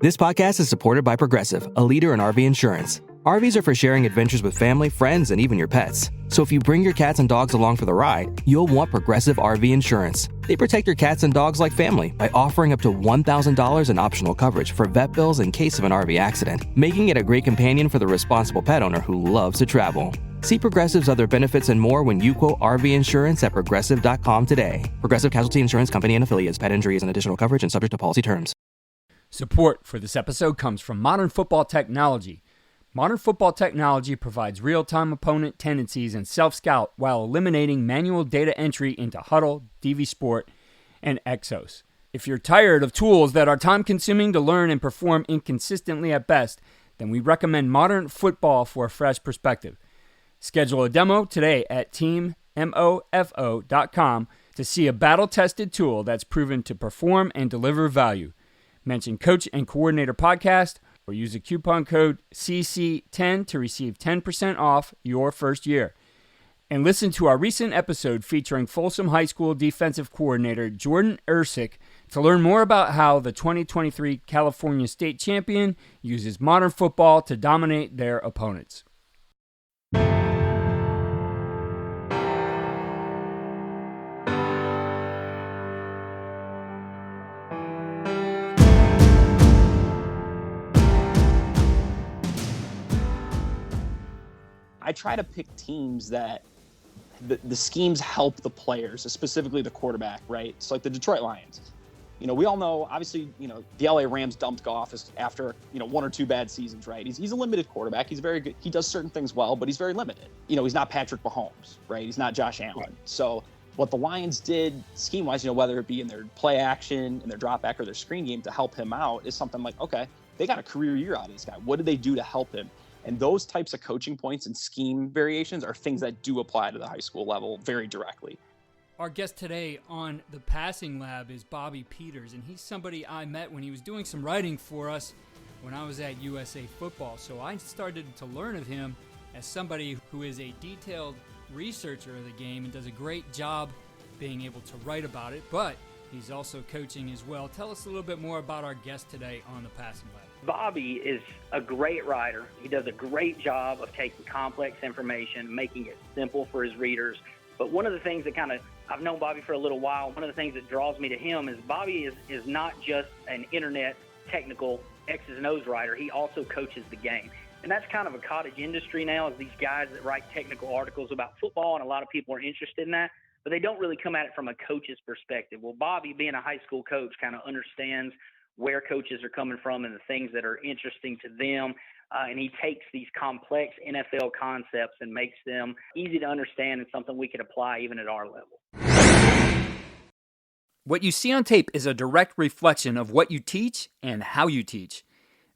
This podcast is supported by Progressive, a leader in RV insurance. RVs are for sharing adventures with family, friends, and even your pets. So if you bring your cats and dogs along for the ride, you'll want Progressive RV insurance. They protect your cats and dogs like family by offering up to $1,000 in optional coverage for vet bills in case of an RV accident, making it a great companion for the responsible pet owner who loves to travel. See Progressive's other benefits and more when you quote RV insurance at progressive.com today. Progressive Casualty Insurance Company and Affiliates. Pet injuries and additional coverage and subject to policy terms. Support for this episode comes from Modern Football Technology. Modern Football Technology provides real-time opponent tendencies and self-scout while eliminating manual data entry into Huddle, DV Sport, and Exos. If you're tired of tools that are time-consuming to learn and perform inconsistently at best, then we recommend Modern Football for a fresh perspective. Schedule a demo today at teammofo.com to see a battle-tested tool that's proven to perform and deliver value. Mention Coach and Coordinator Podcast or use the coupon code CC10 to receive 10% off your first year. And listen to our recent episode featuring Folsom High School defensive coordinator Jordan Ersick to learn more about how the 2023 California State Champion uses modern football to dominate their opponents. I try to pick teams that the schemes help the players, specifically the quarterback, right? So like the Detroit Lions. You know, we all know, obviously, you know, the LA Rams dumped Goff after, you know, one or two bad seasons, right? He's a limited quarterback. He's very good. He does certain things well, but he's very limited. You know, he's not Patrick Mahomes, right? He's not Josh Allen. Right. So what the Lions did scheme-wise, you know, whether it be in their play action, in their drop back, or their screen game to help him out is something like, okay, they got a career year out of this guy. What did they do to help him? And those types of coaching points and scheme variations are things that do apply to the high school level very directly. Our guest today on the Passing Lab is Bobby Peters, and he's somebody I met when he was doing some writing for us when I was at USA Football. So I started to learn of him as somebody who is a detailed researcher of the game and does a great job being able to write about it, but he's also coaching as well. Tell us a little bit more about our guest today on the Passing Lab. Bobby is a great writer. He does a great job of taking complex information, making it simple for his readers. But one of the things that I've known Bobby for a little while, one of the things that draws me to him is Bobby is not just an internet technical X's and O's writer. He also coaches the game. And that's kind of a cottage industry now, is these guys that write technical articles about football, and a lot of people are interested in that, but they don't really come at it from a coach's perspective. Well, Bobby, being a high school coach, kind of understands where coaches are coming from and the things that are interesting to them. And he takes these complex NFL concepts and makes them easy to understand and something we can apply even at our level. What you see on tape is a direct reflection of what you teach and how you teach.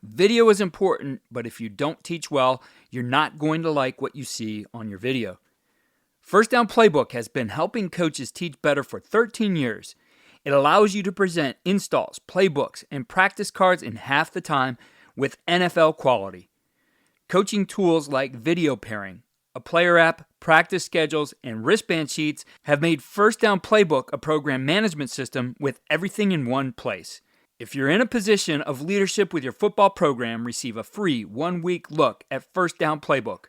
Video is important, but if you don't teach well, you're not going to like what you see on your video. First Down Playbook has been helping coaches teach better for 13 years. It allows you to present installs, playbooks, and practice cards in half the time with NFL quality. Coaching tools like video pairing, a player app, practice schedules, and wristband sheets have made First Down Playbook a program management system with everything in one place. If you're in a position of leadership with your football program, receive a free 1-week look at First Down Playbook.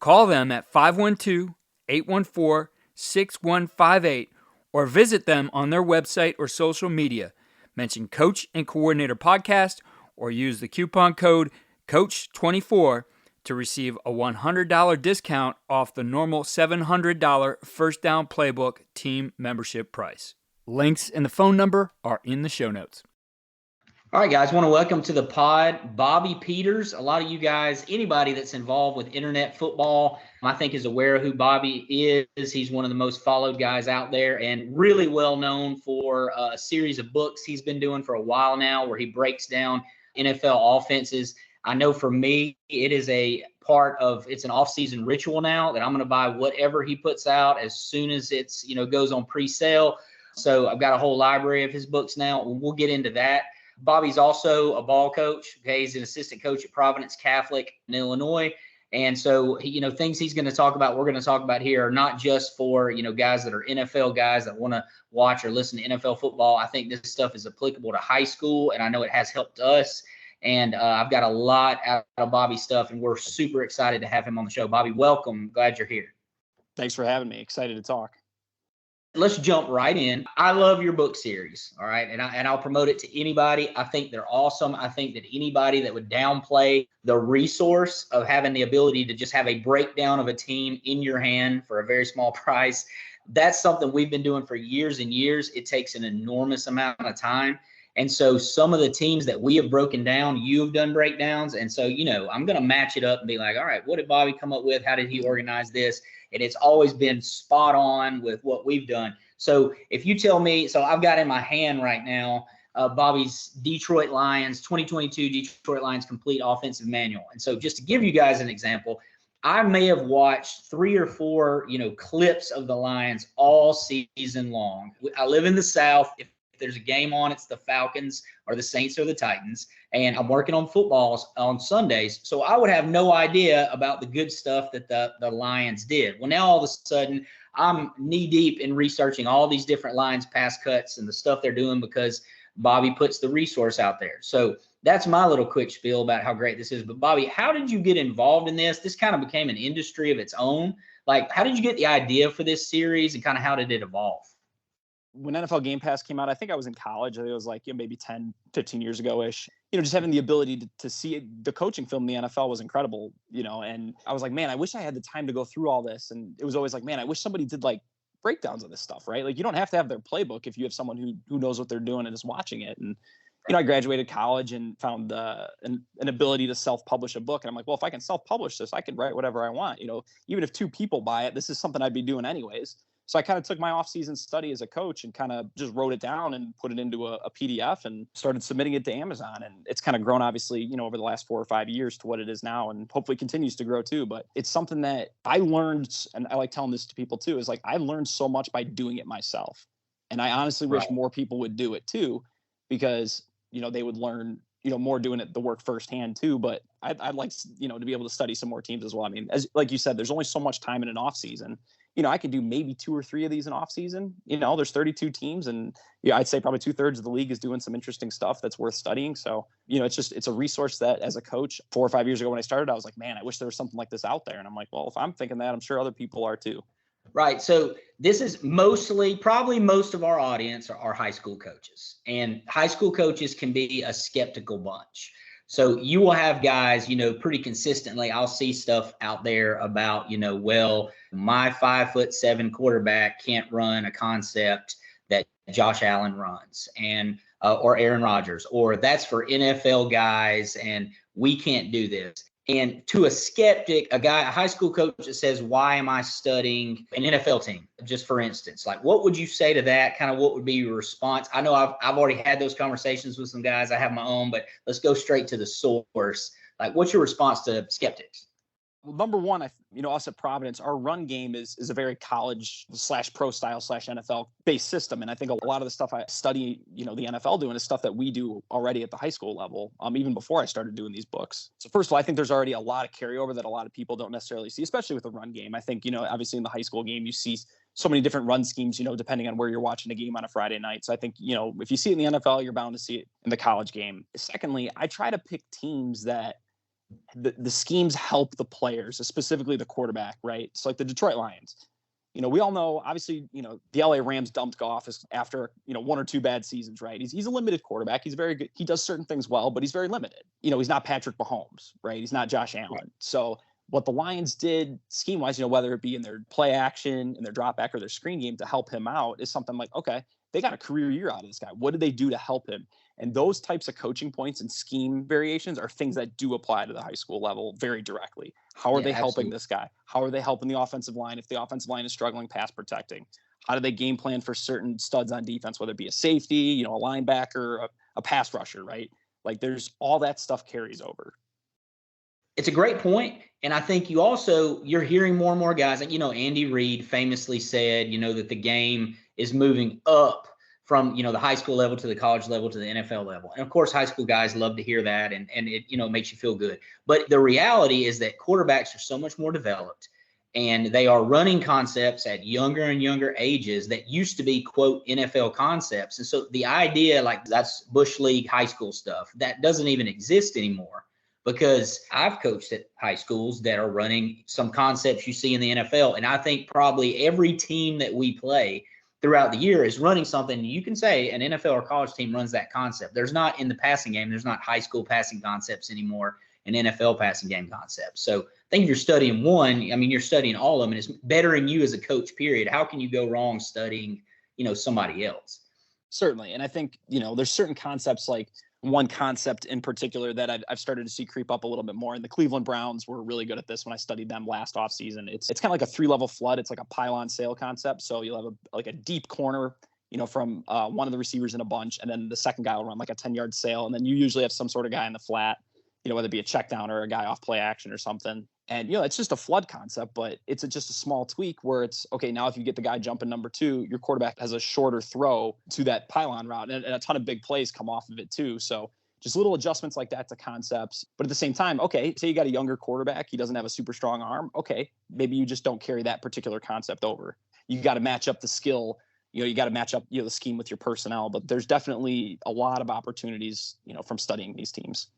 Call them at 512-814-6158 or visit them on their website or social media. Mention Coach and Coordinator Podcast or use the coupon code COACH24 to receive a $100 discount off the normal $700 First Down Playbook team membership price. Links and the phone number are in the show notes. All right, guys, I want to welcome to the pod Bobby Peters. A lot of you guys, anybody that's involved with internet football, I think is aware of who Bobby is. He's one of the most followed guys out there and really well known for a series of books he's been doing for a while now where he breaks down NFL offenses. I know for me, it is it's an off-season ritual now that I'm going to buy whatever he puts out as soon as it's, goes on pre-sale. So I've got a whole library of his books now. We'll get into that. Bobby's also a ball coach. Okay, he's an assistant coach at Providence Catholic in Illinois. And so, things he's going to talk about, we're going to talk about here are not just for, guys that are NFL guys that want to watch or listen to NFL football. I think this stuff is applicable to high school, and I know it has helped us. And I've got a lot out of Bobby's stuff, and we're super excited to have him on the show. Bobby, welcome. Glad you're here. Thanks for having me. Excited to talk. Let's jump right in. I love your book series, all right? And I'll promote it to anybody. I think they're awesome. I think that anybody that would downplay the resource of having the ability to just have a breakdown of a team in your hand for a very small price, that's something we've been doing for years and years. It takes an enormous amount of time. And so some of the teams that we have broken down, you have done breakdowns. And so, I'm going to match it up and be like, all right, what did Bobby come up with? How did he organize this? And it's always been spot on with what we've done. So if you tell me, so I've got in my hand right now, Bobby's Detroit Lions, 2022 Detroit Lions Complete Offensive Manual. And so just to give you guys an example, I may have watched 3 or 4, clips of the Lions all season long. I live in the South. If there's a game on, it's the Falcons or the Saints or the Titans. And I'm working on footballs on Sundays. So I would have no idea about the good stuff that the Lions did. Well, now all of a sudden I'm knee deep in researching all these different Lions pass cuts and the stuff they're doing because Bobby puts the resource out there. So that's my little quick spiel about how great this is. But Bobby, how did you get involved in this? This kind of became an industry of its own. Like, how did you get the idea for this series and kind of how did it evolve? When NFL Game Pass came out, I think I was in college. I think it was like maybe 10, 15 years ago-ish. Just having the ability to see the coaching film in the NFL was incredible, and I was like, man, I wish I had the time to go through all this. And it was always like, man, I wish somebody did like breakdowns of this stuff, right? Like you don't have to have their playbook if you have someone who knows what they're doing and is watching it. And, I graduated college and found an ability to self-publish a book. And I'm like, well, if I can self-publish this, I can write whatever I want. Even if 2 people buy it, this is something I'd be doing anyways. So I kind of took my off-season study as a coach and kind of just wrote it down and put it into a PDF and started submitting it to Amazon. And it's kind of grown, obviously, over the last 4 or 5 years to what it is now, and hopefully continues to grow too. But it's something that I learned, and I like telling this to people too, is like I learned so much by doing it myself. And I honestly wish more people would do it too, because, they would learn, more doing it, the work firsthand too. But I'd like, to be able to study some more teams as well. I mean, like you said, there's only so much time in an off season. I could do maybe 2 or 3 of these in off season. There's 32 teams, and I'd say probably 2/3 of the league is doing some interesting stuff that's worth studying. So, it's a resource that as a coach 4 or 5 years ago when I started, I was like, man, I wish there was something like this out there. And I'm like, well, if I'm thinking that, I'm sure other people are too. Right. So this is probably most of our audience are high school coaches, and high school coaches can be a skeptical bunch. So you will have guys, pretty consistently, I'll see stuff out there about, well, my 5'7" quarterback can't run a concept that Josh Allen runs or Aaron Rodgers, or that's for NFL guys and we can't do this. And to a skeptic, a high school coach that says, why am I studying an NFL team? Just for instance, like what would you say to that? Kind of what would be your response? I know I've already had those conversations with some guys. I have my own, but let's go straight to the source. Like, what's your response to skeptics? Well, number one, us at Providence, our run game is a very college / pro style / NFL based system. And I think a lot of the stuff I study, the NFL doing is stuff that we do already at the high school level, even before I started doing these books. So first of all, I think there's already a lot of carryover that a lot of people don't necessarily see, especially with the run game. I think, obviously in the high school game, you see so many different run schemes, depending on where you're watching a game on a Friday night. So I think, if you see it in the NFL, you're bound to see it in the college game. Secondly, I try to pick teams that the schemes help the players, specifically the quarterback, right? So like the Detroit Lions, we all know, obviously, the LA Rams dumped Goff after, 1 or 2 bad seasons, right? He's a limited quarterback. He's very good. He does certain things well, but he's very limited. He's not Patrick Mahomes, right? He's not Josh Allen. So what the Lions did scheme-wise, whether it be in their play action, in their drop back, or their screen game to help him out is something like, okay, they got a career year out of this guy. What did they do to help him? And those types of coaching points and scheme variations are things that do apply to the high school level very directly. How are they helping this guy? How are they helping the offensive line if the offensive line is struggling pass protecting? How do they game plan for certain studs on defense, whether it be a safety, a linebacker, a pass rusher, right? Like there's all that stuff carries over. It's a great point. And I think you're hearing more and more guys, like, Andy Reid famously said, that the game is moving up from, the high school level to the college level to the NFL level. And of course, high school guys love to hear that, and it, makes you feel good. But the reality is that quarterbacks are so much more developed. And they are running concepts at younger and younger ages that used to be, quote, NFL concepts. And so the idea, like that's Bush League high school stuff, that doesn't even exist anymore, because I've coached at high schools that are running some concepts you see in the NFL. And I think probably every team that we play throughout the year is running something. You can say an NFL or college team runs that concept. There's not, in the passing game, there's not high school passing concepts anymore and NFL passing game concepts. So I think if you're studying one, I mean, you're studying all of them, and it's bettering you as a coach, period. How can you go wrong studying, somebody else? Certainly. And I think, there's certain concepts, like one concept in particular that I've started to see creep up a little bit more. And the Cleveland Browns were really good at this when I studied them last offseason. It's kind of like a 3-level flood. It's like a pylon sail concept. So you'll have a deep corner, from one of the receivers in a bunch. And then the second guy will run like a 10-yard sail. And then you usually have some sort of guy in the flat, whether it be a check down or a guy off play action or something. And, it's just a flood concept, but it's just a small tweak where it's, okay, now if you get the guy jumping number 2, your quarterback has a shorter throw to that pylon route, and a ton of big plays come off of it too. So just little adjustments like that to concepts. But at the same time, okay, say you got a younger quarterback, he doesn't have a super strong arm. Okay, maybe you just don't carry that particular concept over. You got to match up the skill. You got to match up, the scheme with your personnel. But there's definitely a lot of opportunities, from studying these teams.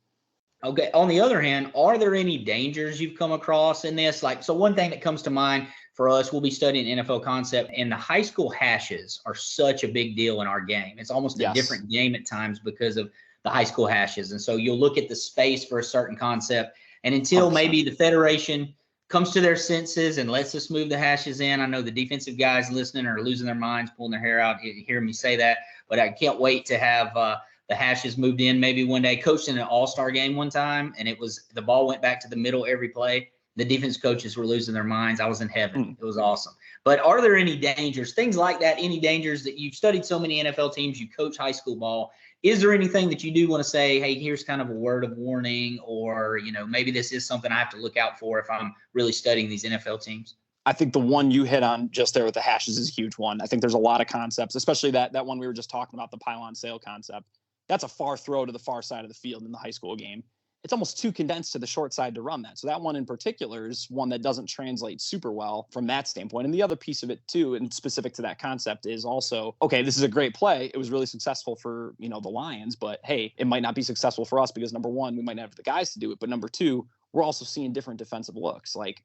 Okay. On the other hand, are there any dangers you've come across in this? So one thing that comes to mind for us, we'll be studying NFL concept, and the high school hashes are such a big deal in our game. It's almost a different game at times because of the high school hashes. And so you'll look at the space for a certain concept, and until 100%. Maybe the Federation comes to their senses and lets us move the hashes in. I know the defensive guys listening are losing their minds, pulling their hair out, hearing me say that, but I can't wait to have the hashes moved in maybe one day. Coached in an all-star game one time, and the ball went back to the middle every play. The defense coaches were losing their minds. I was in heaven. It was awesome. But are there any dangers, things like that, any dangers that you've studied so many NFL teams, you coach high school ball? Is there anything that you do want to say, hey, here's kind of a word of warning, or, maybe this is something I have to look out for if I'm really studying these NFL teams? I think the one you hit on just there with the hashes is a huge one. I think there's a lot of concepts, especially that one we were just talking about, the pylon sail concept. That's a far throw to the far side of the field in the high school game. It's almost too condensed to the short side to run that. So that one in particular is one that doesn't translate super well from that standpoint. And the other piece of it too, and specific to that concept, is also, okay, this is a great play. It was really successful for, the Lions, but hey, it might not be successful for us because number one, we might not have the guys to do it. But number two, we're also seeing different defensive looks. Like,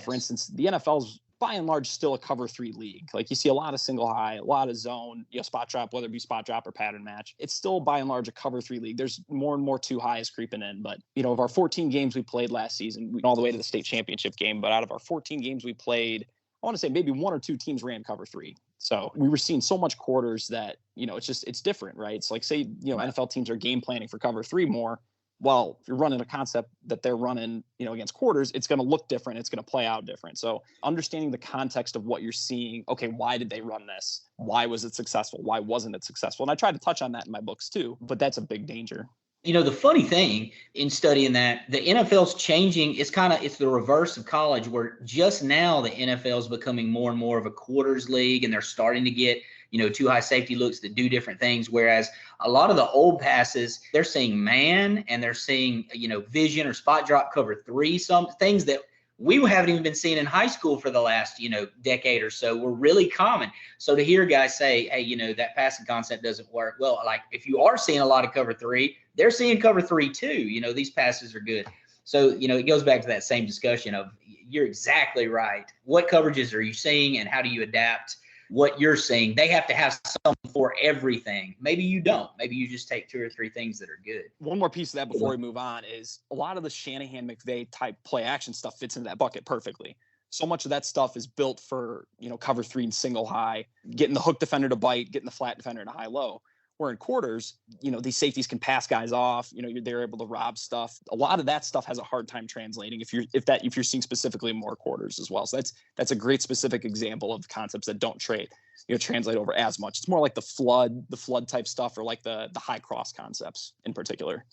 for instance, the NFL's by and large still a cover 3 league. Like you see a lot of single high, a lot of zone, spot drop, whether it be spot drop or pattern match. It's still by and large a cover 3 league. There's more and more 2 highs creeping in. But, of our 14 games we played last season, we went all the way to the state championship game. But out of our 14 games we played, I want to say maybe 1 or 2 teams ran cover 3. So we were seeing so much quarters that, it's different, right? It's like, say, NFL teams are game planning for cover 3 more. Well, if you're running a concept that they're running, against quarters, it's going to look different. It's going to play out different. So understanding the context of what you're seeing, okay, why did they run this? Why was it successful? Why wasn't it successful? And I try to touch on that in my books too, but that's a big danger. The funny thing in studying that, the NFL's changing. It's the reverse of college, where just now the NFL is becoming more and more of a quarters league, and they're starting to get, 2 high safety looks that do different things. Whereas a lot of the old passes, they're seeing man, and they're seeing, vision or spot drop cover 3, some things that we haven't even been seeing in high school for the last, decade or so, were really common. So to hear guys say, hey, that passing concept doesn't work. Well, like if you are seeing a lot of cover 3, they're seeing cover 3 too. These passes are good. So, it goes back to that same discussion of, you're exactly right. What coverages are you seeing, and how do you adapt what you're seeing? They have to have something for everything. Maybe you don't. Maybe you just take 2 or 3 things that are good. One more piece of that before we move on is a lot of the Shanahan-McVay type play action stuff fits into that bucket perfectly. So much of that stuff is built for, cover 3 and single high, getting the hook defender to bite, getting the flat defender to high low. Where in quarters, these safeties can pass guys off, they're able to rob stuff. A lot of that stuff has a hard time translating if you're seeing specifically more quarters as well. So that's a great specific example of concepts that don't translate over as much. It's more like the flood type stuff, or like the high cross concepts in particular.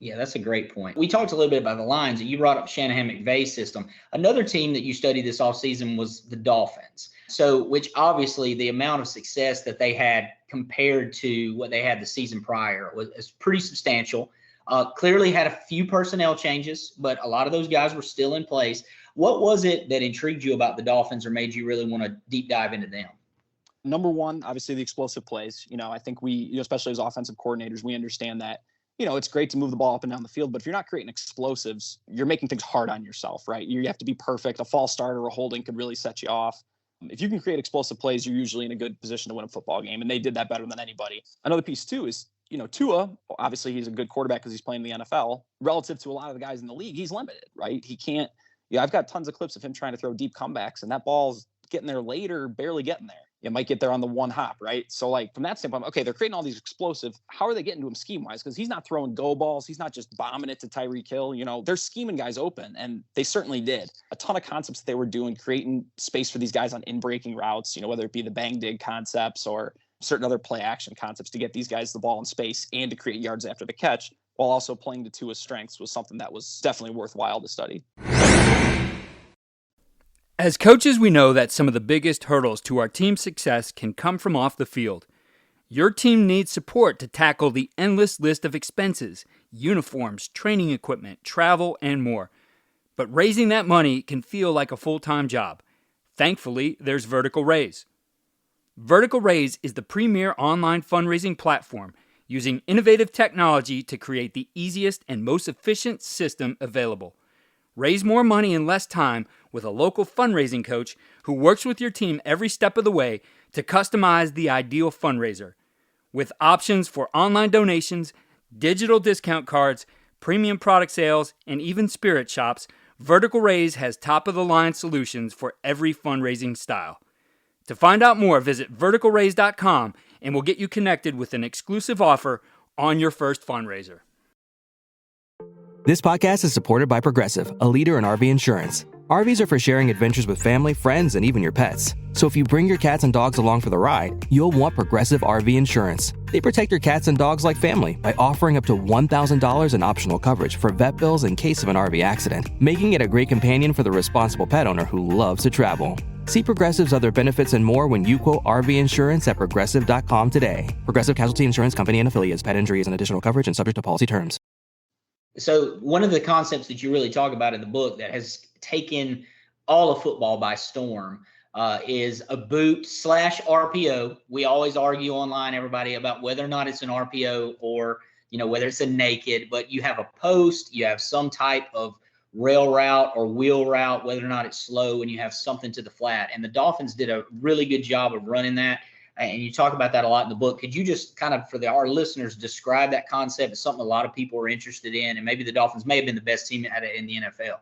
Yeah, that's a great point. We talked a little bit about the Lions, and you brought up Shanahan-McVay's system. Another team that you studied this offseason was the Dolphins. So, which obviously the amount of success that they had compared to what they had the season prior was pretty substantial. Clearly had a few personnel changes, but a lot of those guys were still in place. What was it that intrigued you about the Dolphins or made you really want to deep dive into them? Number one, obviously the explosive plays. I think we, especially as offensive coordinators, we understand that, it's great to move the ball up and down the field, but if you're not creating explosives, you're making things hard on yourself, right? You have to be perfect. A false start or a holding could really set you off. If you can create explosive plays, you're usually in a good position to win a football game, and they did that better than anybody. Another piece, too, is, Tua, obviously he's a good quarterback because he's playing in the NFL. Relative to a lot of the guys in the league, he's limited, right? He can't – I've got tons of clips of him trying to throw deep comebacks, and that ball's getting there later, barely getting there. It might get there on the one hop, right? So, from that standpoint, okay, they're creating all these explosive. How are they getting to him scheme-wise? Because he's not throwing go balls. He's not just bombing it to Tyreek Hill. They're scheming guys open, and they certainly did. A ton of concepts that they were doing, creating space for these guys on in-breaking routes, whether it be the bang-dig concepts or certain other play-action concepts to get these guys the ball in space and to create yards after the catch, while also playing to Tua's strengths was something that was definitely worthwhile to study. As coaches, we know that some of the biggest hurdles to our team's success can come from off the field. Your team needs support to tackle the endless list of expenses, uniforms, training equipment, travel, and more. But raising that money can feel like a full-time job. Thankfully, there's Vertical Raise. Vertical Raise is the premier online fundraising platform using innovative technology to create the easiest and most efficient system available. Raise more money in less time with a local fundraising coach who works with your team every step of the way to customize the ideal fundraiser. With options for online donations, digital discount cards, premium product sales, and even spirit shops, Vertical Raise has top-of-the-line solutions for every fundraising style. To find out more, visit verticalraise.com and we'll get you connected with an exclusive offer on your first fundraiser. This podcast is supported by Progressive, a leader in RV insurance. RVs are for sharing adventures with family, friends, and even your pets. So if you bring your cats and dogs along for the ride, you'll want Progressive RV insurance. They protect your cats and dogs like family by offering up to $1,000 in optional coverage for vet bills in case of an RV accident, making it a great companion for the responsible pet owner who loves to travel. See Progressive's other benefits and more when you quote RV insurance at progressive.com today. Progressive Casualty Insurance Company and affiliates. Pet injury is an additional coverage and subject to policy terms. So one of the concepts that you really talk about in the book that has taken all of football by storm is a boot/RPO. We always argue online, everybody, about whether or not it's an RPO or, whether it's a naked, but you have a post, you have some type of rail route or wheel route, whether or not it's slow, and you have something to the flat. And the Dolphins did a really good job of running that. And you talk about that a lot in the book. Could you just kind of, for our listeners, describe that concept? It's something a lot of people are interested in, and maybe the Dolphins may have been the best team at it in the NFL.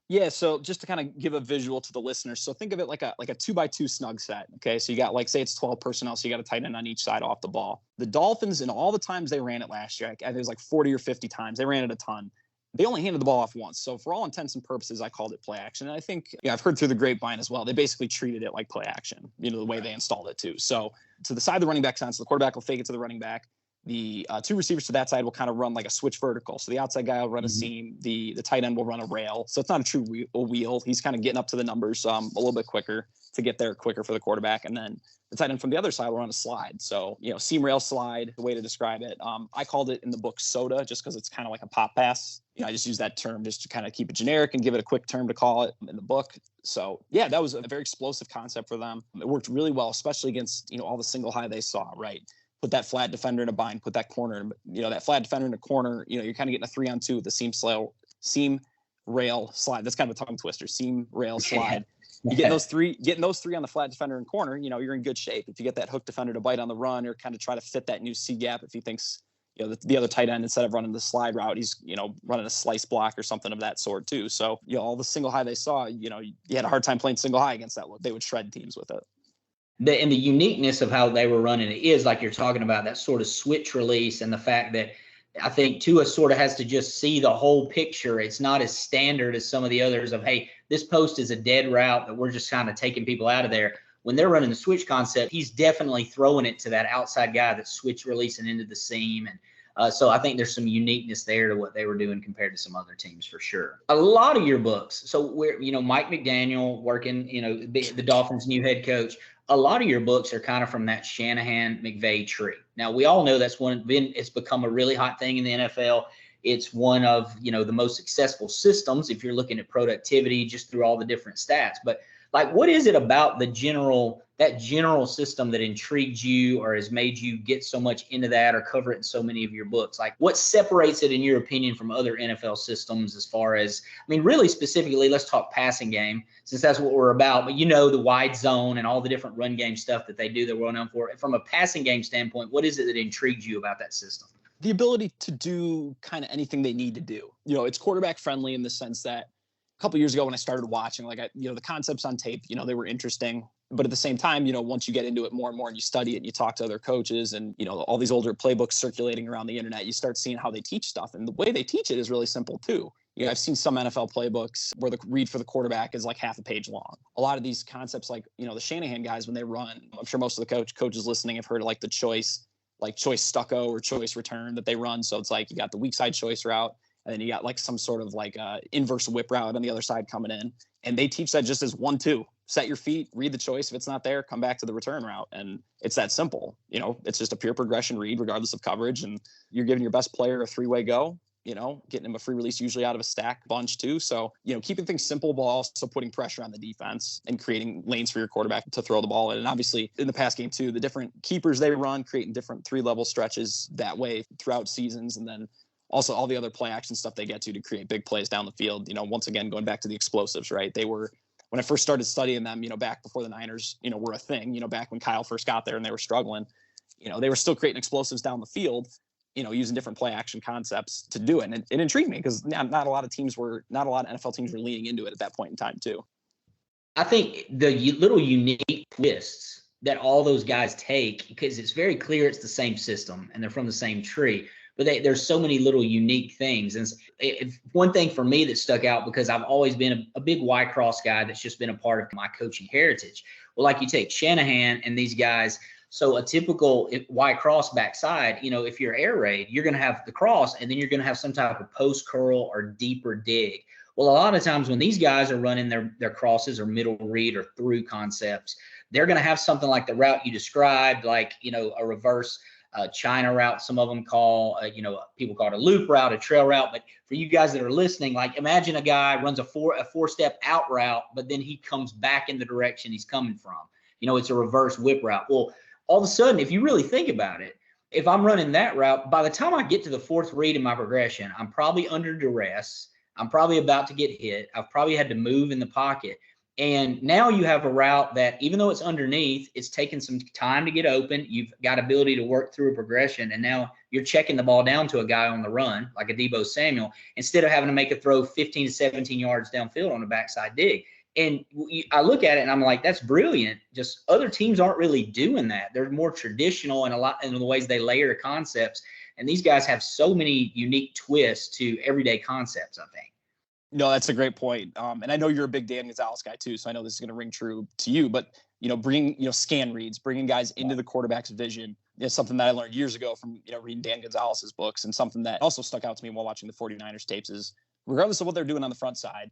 Yeah, so just to kind of give a visual to the listeners, so think of it like a 2x2 snug set. Okay, so you got say it's 12 personnel, so you got a tight end on each side off the ball. The Dolphins, in all the times they ran it last year, I think it was 40 or 50 times, they ran it a ton. They only handed the ball off once. So for all intents and purposes, I called it play action. And I think I've heard through the grapevine as well, they basically treated it like play action, the way they installed it too. So to the side the running back signs, so the quarterback will fake it to the running back. The two receivers to that side will kind of run like a switch vertical. So the outside guy will run a seam. The tight end will run a rail. So it's not a true wheel. He's kind of getting up to the numbers a little bit quicker to get there quicker for the quarterback. And then the tight end from the other side will run a slide. So, seam rail slide, the way to describe it. I called it in the book soda just because it's kind of like a pop pass. I just use that term just to kind of keep it generic and give it a quick term to call it in the book. So, yeah, that was a very explosive concept for them. It worked really well, especially against, all the single high they saw, right? Put that flat defender in a bind, put that corner, that flat defender in a corner, you're kind of getting a 3-on-2 with the seam rail slide. That's kind of a tongue twister, seam rail slide. You getting those three on the flat defender and corner, you're in good shape. If you get that hook defender to bite on the run or kind of try to fit that new C gap, if he thinks, the other tight end, instead of running the slide route, he's, running a slice block or something of that sort too. So, all the single high they saw, you had a hard time playing single high against that look. They would shred teams with it. And the uniqueness of how they were running it is, like you're talking about, that sort of switch release, and the fact that I think Tua sort of has to just see the whole picture. It's not as standard as some of the others of, hey, this post is a dead route that we're just kind of taking people out of there. When they're running the switch concept, he's definitely throwing it to that outside guy that's switch releasing into the seam. And so I think there's some uniqueness there to what they were doing compared to some other teams for sure. A lot of your books, so we're, Mike McDaniel working, the Dolphins' new head coach, a lot of your books are kind of from that Shanahan-McVay tree. Now, we all know it's become a really hot thing in the NFL. It's one of, the most successful systems if you're looking at productivity just through all the different stats. But like, what is it about that general system that intrigued you or has made you get so much into that or cover it in so many of your books? Like, what separates it, in your opinion, from other NFL systems as far as, really specifically, let's talk passing game, since that's what we're about. But the wide zone and all the different run game stuff that they do that we're well known for. From a passing game standpoint, what is it that intrigued you about that system? The ability to do kind of anything they need to do. It's quarterback friendly in the sense that a couple years ago when I started watching, the concepts on tape, they were interesting. But at the same time, once you get into it more and more and you study it and you talk to other coaches and, all these older playbooks circulating around the internet, you start seeing how they teach stuff. And the way they teach it is really simple too. I've seen some NFL playbooks where the read for the quarterback is like half a page long. A lot of these concepts, like, the Shanahan guys, when they run, I'm sure most of the coaches listening have heard of like the choice stucco or choice return that they run. So it's like you got the weak side choice route, and then you got like some sort of like inverse whip route on the other side coming in. And they teach that just as 1-2. Set your feet, read the choice. If it's not there, come back to the return route. And it's that simple. It's just a pure progression read regardless of coverage. And you're giving your best player a 3-way go, getting him a free release usually out of a stack bunch too. So, keeping things simple, but also putting pressure on the defense and creating lanes for your quarterback to throw the ball in. And obviously in the pass game too, the different keepers they run, creating different 3-level stretches that way throughout seasons. And then also all the other play action stuff they get to create big plays down the field. Once again, going back to the explosives, right? They were, when I first started studying them, back before the Niners, were a thing, back when Kyle first got there and they were struggling, they were still creating explosives down the field, using different play action concepts to do it. And it intrigued me because not a lot of NFL teams were leaning into it at that point in time too. I think the little unique twists that all those guys take, because it's very clear it's the same system and they're from the same tree, but there's so many little unique things. And one thing for me that stuck out, because I've always been a big Y cross guy, that's just been a part of my coaching heritage. Well, like you take Shanahan and these guys, so a typical Y cross backside, if you're air raid, you're going to have the cross and then you're going to have some type of post curl or deeper dig. Well, a lot of times when these guys are running their crosses or middle read or through concepts, they're going to have something like the route you described, like, a reverse China route, some of them call, people call it a loop route, a trail route. But for you guys that are listening, like, imagine a guy runs a four-step out route, but then he comes back in the direction he's coming from. It's a reverse whip route. Well, all of a sudden, if you really think about it, if I'm running that route, by the time I get to the fourth read in my progression, I'm probably under duress. I'm probably about to get hit. I've probably had to move in the pocket. And now you have a route that, even though it's underneath, it's taken some time to get open. You've got ability to work through a progression. And now you're checking the ball down to a guy on the run, like a Deebo Samuel, instead of having to make a throw 15 to 17 yards downfield on a backside dig. And I look at it and I'm like, that's brilliant. Just other teams aren't really doing that. They're more traditional in the ways they layer concepts. And these guys have so many unique twists to everyday concepts, I think. No, that's a great point. And I know you're a big Dan Gonzalez guy too, so I know this is going to ring true to you. But bringing scan reads, bringing guys into the quarterback's vision is something that I learned years ago from reading Dan Gonzalez's books, and something that also stuck out to me while watching the 49ers tapes is, regardless of what they're doing on the front side,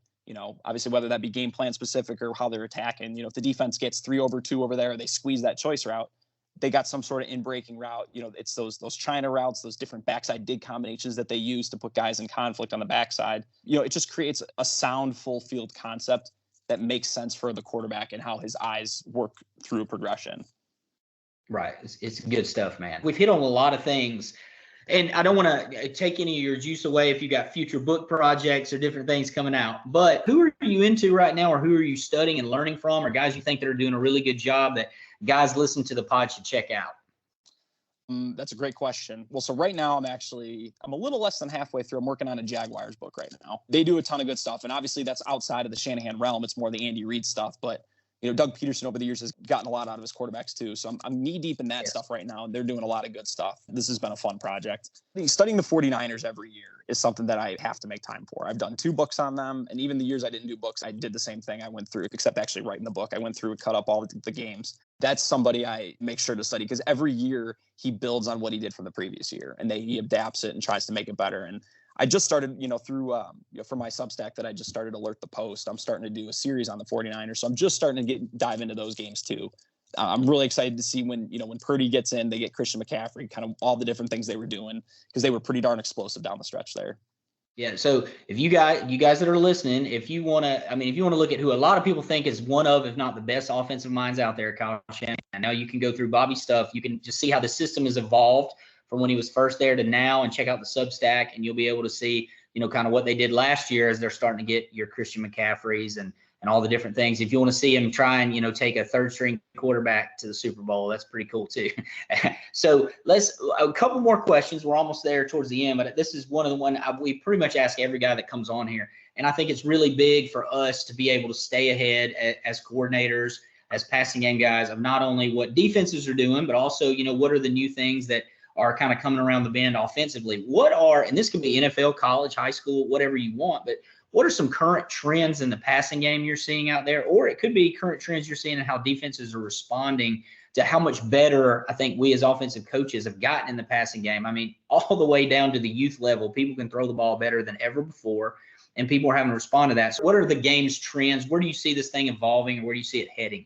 obviously whether that be game plan specific or how they're attacking, if the defense gets 3 over 2 over there, they squeeze that choice route, they got some sort of in-breaking route. It's those China routes, those different backside dig combinations that they use to put guys in conflict on the backside. It just creates a sound full field concept that makes sense for the quarterback and how his eyes work through progression. Right. It's good stuff, man. We've hit on a lot of things. And I don't want to take any of your juice away if you got future book projects or different things coming out. But who are you into right now, or who are you studying and learning from, or guys you think that are doing a really good job that guys listen to the pod should check out? That's a great question. Well, so right now I'm a little less than halfway through. I'm working on a Jaguars book right now. They do a ton of good stuff. And obviously that's outside of the Shanahan realm. It's more the Andy Reid stuff. But Doug Peterson over the years has gotten a lot out of his quarterbacks too. So I'm knee deep in that stuff right now. And they're doing a lot of good stuff. This has been a fun project. Studying the 49ers every year is something that I have to make time for. I've done 2 books on them. And even the years I didn't do books, I did the same thing. I went through, except actually writing the book, I went through and cut up all the games. That's somebody I make sure to study, because every year he builds on what he did from the previous year, and he adapts it and tries to make it better. And I just started, through, for my Substack that I just started, Alert the Post, I'm starting to do a series on the 49ers. So I'm just starting to dive into those games too. I'm really excited to see when Purdy gets in, they get Christian McCaffrey, kind of all the different things they were doing, because they were pretty darn explosive down the stretch there. Yeah. So if you guys that are listening, if you want to look at who a lot of people think is one of, if not the best offensive minds out there, Kyle Shanahan. Now you can go through Bobby's stuff. You can just see how the system has evolved from when he was first there to now, and check out the Substack, and you'll be able to see, kind of what they did last year as they're starting to get your Christian McCaffreys and all the different things. If you want to see him try and, take a third string quarterback to the Super Bowl, that's pretty cool too. So a couple more questions. We're almost there towards the end, but this is one of the one we pretty much ask every guy that comes on here. And I think it's really big for us to be able to stay ahead as coordinators, as passing game guys, of not only what defenses are doing, but also, what are the new things that are kind of coming around the bend offensively. And this can be NFL, college, high school, whatever you want, but what are some current trends in the passing game you're seeing out there? Or it could be current trends you're seeing in how defenses are responding to how much better I think we as offensive coaches have gotten in the passing game. I mean, all the way down to the youth level, people can throw the ball better than ever before, and people are having to respond to that. So what are the game's trends? Where do you see this thing evolving, and where do you see it heading?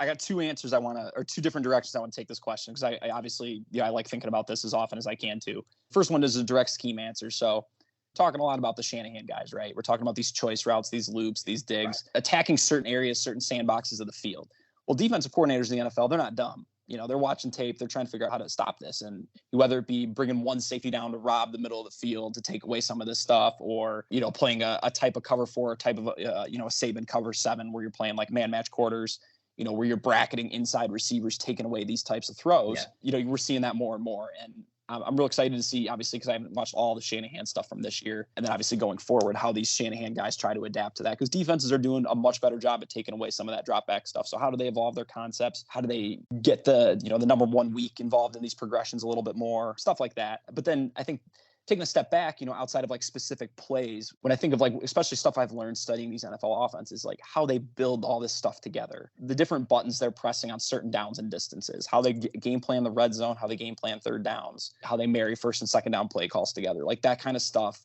I got two answers or two different directions I want to take this question, because I obviously, I like thinking about this as often as I can too. First one is a direct scheme answer. So talking a lot about the Shanahan guys, right? We're talking about these choice routes, these loops, these digs, attacking certain areas, certain sandboxes of the field. Well, defensive coordinators in the NFL, they're not dumb. They're watching tape. They're trying to figure out how to stop this. And whether it be bringing one safety down to rob the middle of the field to take away some of this stuff, or, playing a type of cover 4, type of, a Saban cover 7, where you're playing like man match quarters, where you're bracketing inside receivers, taking away these types of throws. Yeah. We're seeing that more and more. And I'm real excited to see, obviously, because I haven't watched all the Shanahan stuff from this year, and then obviously going forward, how these Shanahan guys try to adapt to that, because defenses are doing a much better job at taking away some of that drop back stuff. So how do they evolve their concepts? How do they get the number 1 week involved in these progressions a little bit more, stuff like that. But then I think taking a step back, outside of like specific plays, when I think of like, especially stuff I've learned studying these NFL offenses, like how they build all this stuff together, the different buttons they're pressing on certain downs and distances, how they game plan the red zone, how they game plan third downs, how they marry first and second down play calls together. Like that kind of stuff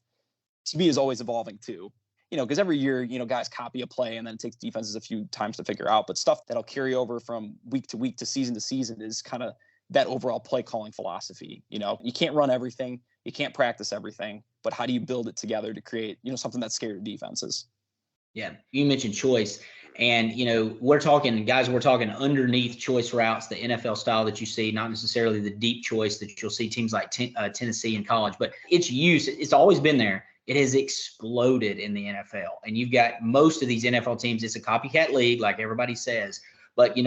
to me is always evolving too. Because every year, guys copy a play and then it takes defenses a few times to figure out, but stuff that'll carry over from week to week to season is kind of that overall play calling philosophy. You can't run everything. You can't practice everything, but how do you build it together to create, something that's scary to defenses? Yeah. You mentioned choice, and, we're talking underneath choice routes, the NFL style that you see, not necessarily the deep choice that you'll see teams like Tennessee in college, but its use, it's always been there. It has exploded in the NFL, and you've got most of these NFL teams. It's a copycat league, like everybody says, but,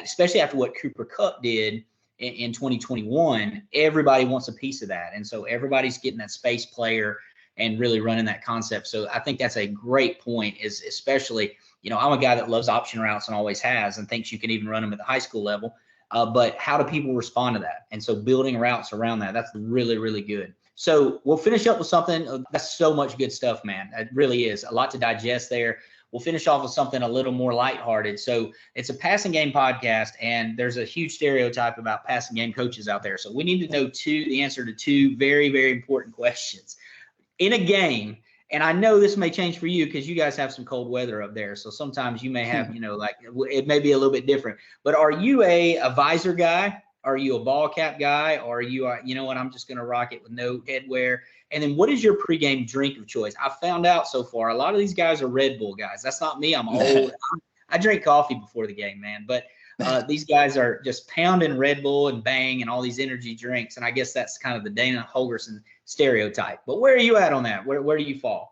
especially after what Cooper Kupp did in 2021, everybody wants a piece of that. And so everybody's getting that space player and really running that concept. So I think that's a great point, is especially, I'm a guy that loves option routes and always has, and thinks you can even run them at the high school level. But how do people respond to that? And so building routes around that, that's really, really good. So we'll finish up with something. That's so much good stuff, man. It really is a lot to digest there. We'll finish off with something a little more lighthearted. So it's a passing game podcast, and there's a huge stereotype about passing game coaches out there. So we need to know the answer to 2 very, very important questions. In a game, and I know this may change for you because you guys have some cold weather up there. So sometimes you may have, it may be a little bit different. But are you a visor guy? Are you a ball cap guy? Or are you, I'm just going to rock it with no headwear? And then what is your pregame drink of choice? I found out so far, a lot of these guys are Red Bull guys. That's not me. I'm old. I drink coffee before the game, man. But these guys are just pounding Red Bull and Bang and all these energy drinks. And I guess that's kind of the Dana Holgorsen stereotype. But where are you at on that? Where do you fall?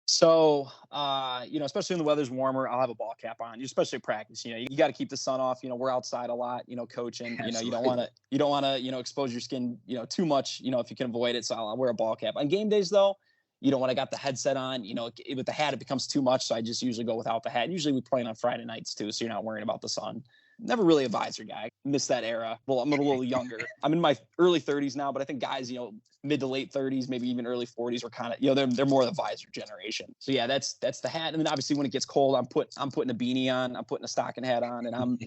So, especially when the weather's warmer, I'll have a ball cap on, especially practice. You got to keep the sun off. We're outside a lot, coaching. Absolutely. You don't want to, expose your skin, too much, if you can avoid it. So I'll wear a ball cap. On game days, though, when I got the headset on, with the hat, it becomes too much. So I just usually go without the hat. Usually we play on Friday nights too, so you're not worrying about the sun. Never really a visor guy. Missed that era. Well, I'm a little younger. I'm in my early 30s now, but I think guys, mid to late 30s, maybe even early 40s were kind of, they're more the visor generation. So yeah, that's the hat. And then obviously when it gets cold, I'm putting a beanie on, I'm putting a stocking hat on, and I'm,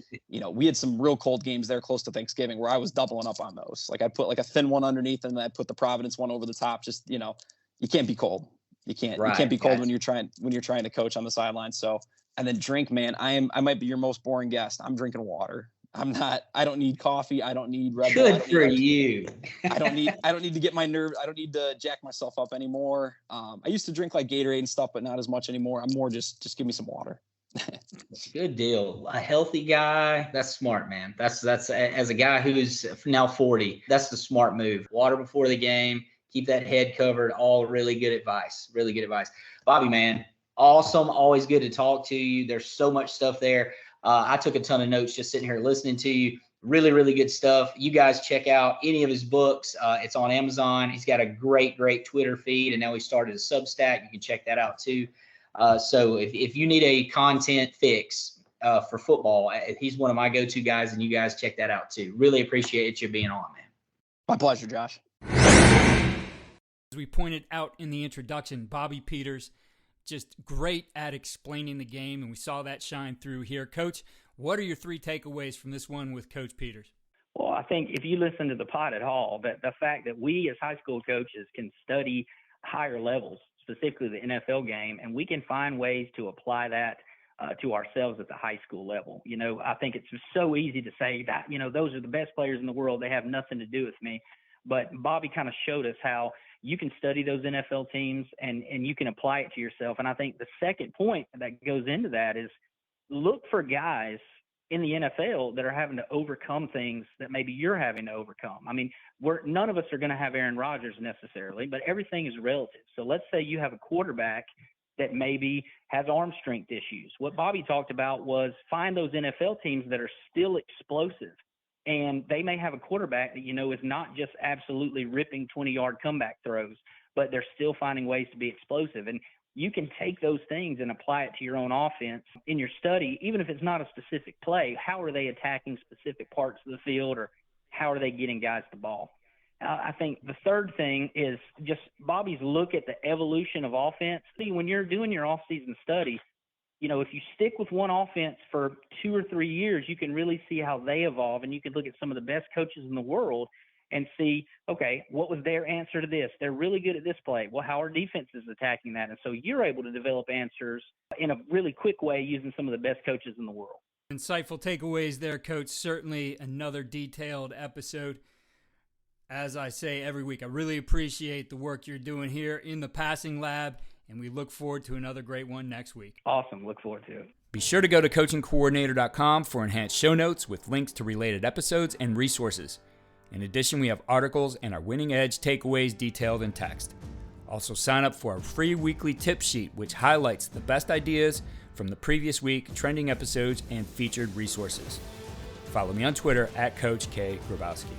we had some real cold games there close to Thanksgiving where I was doubling up on those. Like I put like a thin one underneath, and then I put the Providence one over the top. Just, you can't be cold. You can't be cold when you're trying to coach on the sidelines. So, and then drink, man, I might be your most boring guest. I'm drinking water. I don't need coffee. I don't need Red Bull. Good for you. I don't need to get my nerves. I don't need to jack myself up anymore. I used to drink like Gatorade and stuff, but not as much anymore. I'm more just give me some water. Good deal. A healthy guy. That's smart, man. That's as a guy who's now 40, that's the smart move. Water before the game. Keep that head covered. All really good advice. Really good advice. Bobby, man, awesome. Always good to talk to you. There's so much stuff there. I took a ton of notes just sitting here listening to you. Really, really good stuff. You guys check out any of his books. It's on Amazon. He's got a great Twitter feed, and now he started a Substack. You can check that out too. So if you need a content fix for football, he's one of my go-to guys, and you guys check that out too. Really appreciate you being on, man. My pleasure, Josh. As we pointed out in the introduction, Bobby Peters, just great at explaining the game, and we saw that shine through here. Coach, what are your 3 takeaways from this one with Coach Peters? Well, I think if you listen to the pod at all, that the fact that we as high school coaches can study higher levels, specifically the NFL game, and we can find ways to apply that to ourselves at the high school level. You know, I think it's so easy to say that, you know, those are the best players in the world. They have nothing to do with me. But Bobby kind of showed us how you can study those NFL teams and you can apply it to yourself. And I think the second point that goes into that is look for guys in the NFL that are having to overcome things that maybe you're having to overcome. I mean, none of us are going to have Aaron Rodgers necessarily, but everything is relative. So let's say you have a quarterback that maybe has arm strength issues. What Bobby talked about was find those NFL teams that are still explosive. And they may have a quarterback that, you know, is not just absolutely ripping 20-yard comeback throws, but they're still finding ways to be explosive. And you can take those things and apply it to your own offense in your study, even if it's not a specific play. How are they attacking specific parts of the field, or how are they getting guys the ball? I think the third thing is just Bobby's look at the evolution of offense. See, when you're doing your off-season study, you know, if you stick with one offense for 2 or 3 years, you can really see how they evolve, and you can look at some of the best coaches in the world and see, okay, what was their answer to this? They're really good at this play. Well, how are defenses attacking that? And so you're able to develop answers in a really quick way using some of the best coaches in the world. Insightful takeaways there, Coach. Certainly another detailed episode. As I say every week, I really appreciate the work you're doing here in the passing lab, and we look forward to another great one next week. Awesome. Look forward to it. Be sure to go to coachingcoordinator.com for enhanced show notes with links to related episodes and resources. In addition, we have articles and our Winning Edge takeaways detailed in text. Also, sign up for our free weekly tip sheet, which highlights the best ideas from the previous week, trending episodes, and featured resources. Follow me on Twitter at Coach K. Grabowski.